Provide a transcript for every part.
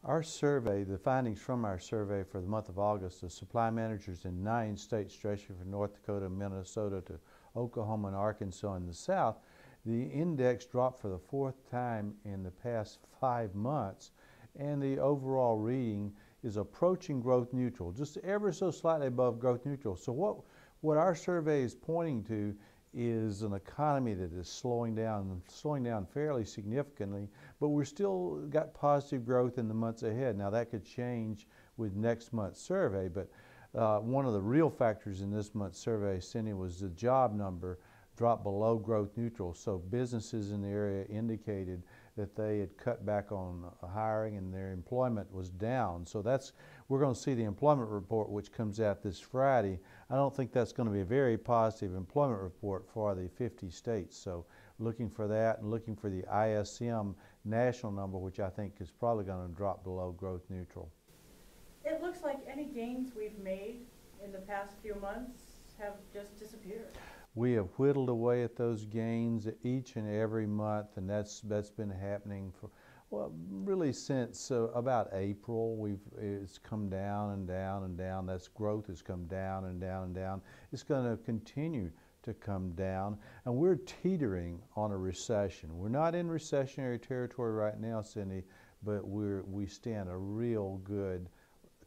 Our survey, the findings from our survey for the month of August, the supply managers in 9 states stretching from North Dakota, Minnesota to Oklahoma and Arkansas in the South, the index dropped for the 4th time in the past 5 months, and the overall reading is approaching growth neutral, just ever so slightly above growth neutral. So what our survey is pointing to is an economy that is slowing down fairly significantly, but we're still got positive growth in the months ahead. Now that could change with next month's survey, but one of the real factors in this month's survey, Cindy, was the job number dropped below growth neutral. So businesses in the area indicated that they had cut back on hiring and their employment was down. So we're going to see the employment report, which comes out this Friday. I don't think that's going to be a very positive employment report for the 50 states. So looking for that and looking for the ISM national number, which I think is probably going to drop below growth neutral. It looks like any gains we've made in the past few months have just disappeared. We have whittled away at those gains each and every month, and that's been happening for, well, really since about April. It's come down and down and down. That's growth has come down and down and down. It's going to continue to come down, and we're teetering on a recession. We're not in recessionary territory right now, Cindy, but we stand a real good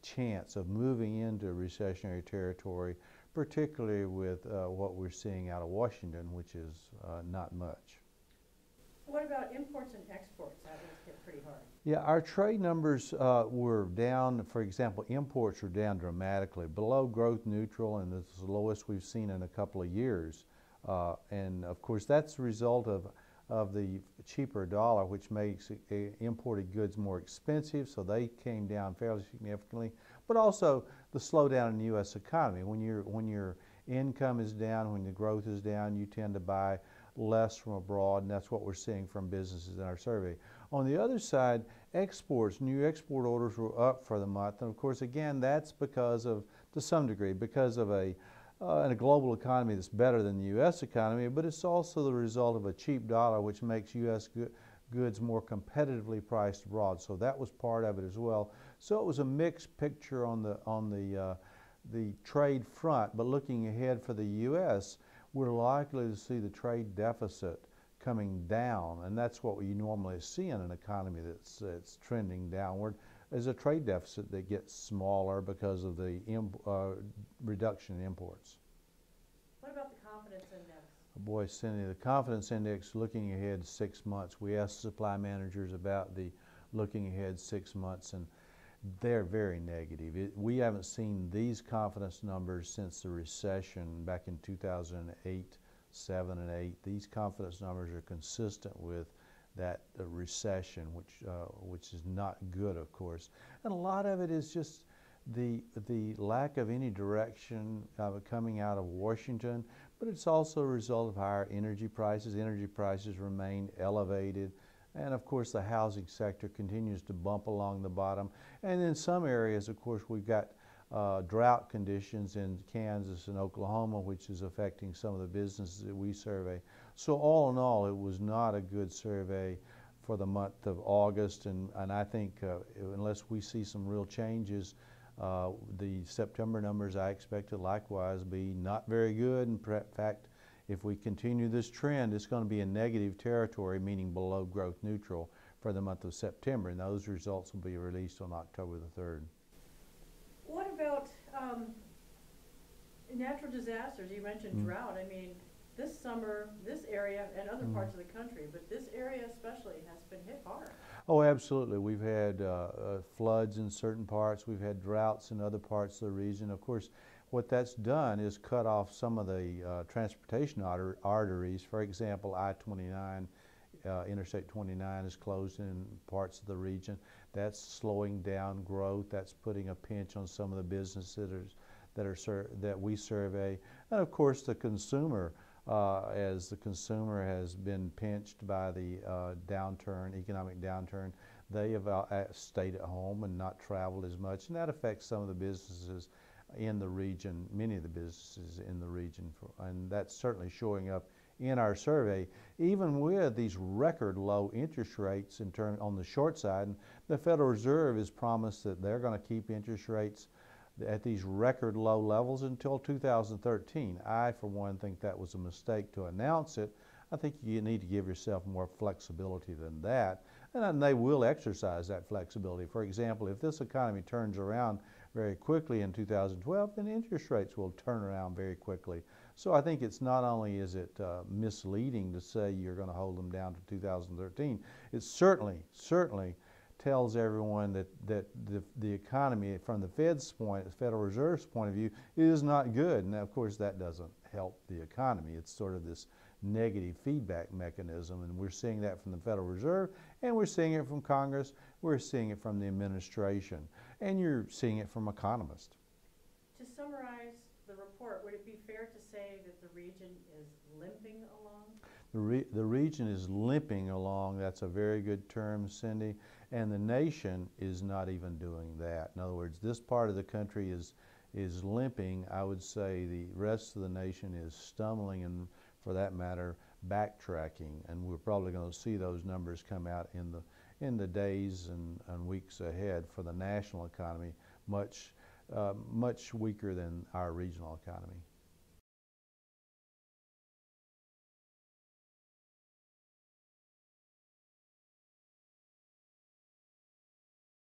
chance of moving into recessionary territory, particularly with what we're seeing out of Washington, which is not much. What about imports and exports? That was hit pretty hard. Yeah, our trade numbers were down. For example, imports were down dramatically, below growth neutral, and it's the lowest we've seen in a couple of years. And of course, that's a result of the cheaper dollar, which makes imported goods more expensive, so they came down fairly significantly. But also the slowdown in the U.S. economy. When your income is down, when the growth is down, you tend to buy less from abroad, and that's what we're seeing from businesses in our survey. On the other side, exports, new export orders were up for the month, and of course, again, that's because of, to some degree, because of a global economy that's better than the U.S. economy, but it's also the result of a cheap dollar, which makes U.S. goods more competitively priced abroad. So that was part of it as well. So it was a mixed picture on the trade front, but looking ahead for the U.S., we're likely to see the trade deficit coming down, and that's what we normally see in an economy that's trending downward, is a trade deficit that gets smaller because of the reduction in imports. What about the confidence index? Boy, Cindy, the confidence index looking ahead 6 months. We asked supply managers about the looking ahead 6 months, and they're very negative. We haven't seen these confidence numbers since the recession back in 2008, 7, and 8. These confidence numbers are consistent with that recession, which is not good, of course. And a lot of it is just the lack of any direction coming out of Washington, but it's also a result of higher energy prices. Energy prices remain elevated. And of course, the housing sector continues to bump along the bottom. And in some areas, of course, we've got drought conditions in Kansas and Oklahoma, which is affecting some of the businesses that we survey. So all in all, it was not a good survey for the month of August. And I think unless we see some real changes, the September numbers I expect to likewise be not very good. In fact, if we continue this trend, it's going to be in negative territory, meaning below growth neutral for the month of September, and those results will be released on October the 3rd. What about natural disasters? You mentioned drought. I mean, this summer, this area and other parts of the country, but this area especially has been hit hard. Oh, absolutely. We've had floods in certain parts. We've had droughts in other parts of the region. Of course, what that's done is cut off some of the transportation arteries. For example, I-29, Interstate 29 is closed in parts of the region. That's slowing down growth. That's putting a pinch on some of the businesses that we survey. And of course, the consumer, as the consumer has been pinched by the economic downturn, they have stayed at home and not traveled as much, and that affects some of the businesses in the region, many of the businesses in the region, and that's certainly showing up in our survey, even with these record low interest rates on the short side, the Federal Reserve has promised that they're going to keep interest rates at these record low levels until 2013. I, for one, think that was a mistake to announce it. I think you need to give yourself more flexibility than that, and they will exercise that flexibility. For example, if this economy turns around very quickly in 2012, then interest rates will turn around very quickly. So I think it's not only is it misleading to say you're going to hold them down to 2013, it certainly tells everyone that the economy, from the Fed's point, the Federal Reserve's point of view, is not good. And of course, that doesn't help the economy. It's sort of this negative feedback mechanism, and we're seeing that from the Federal Reserve, and we're seeing it from Congress, we're seeing it from the administration, and you're seeing it from economists. To summarize the report, would it be fair to say that the region is limping along? The region is limping along. That's a very good term, Cindy, and the nation is not even doing that. In other words, this part of the country is limping. I would say the rest of the nation is stumbling, and for that matter, backtracking, and we're probably going to see those numbers come out in the days and weeks ahead for the national economy, much weaker than our regional economy.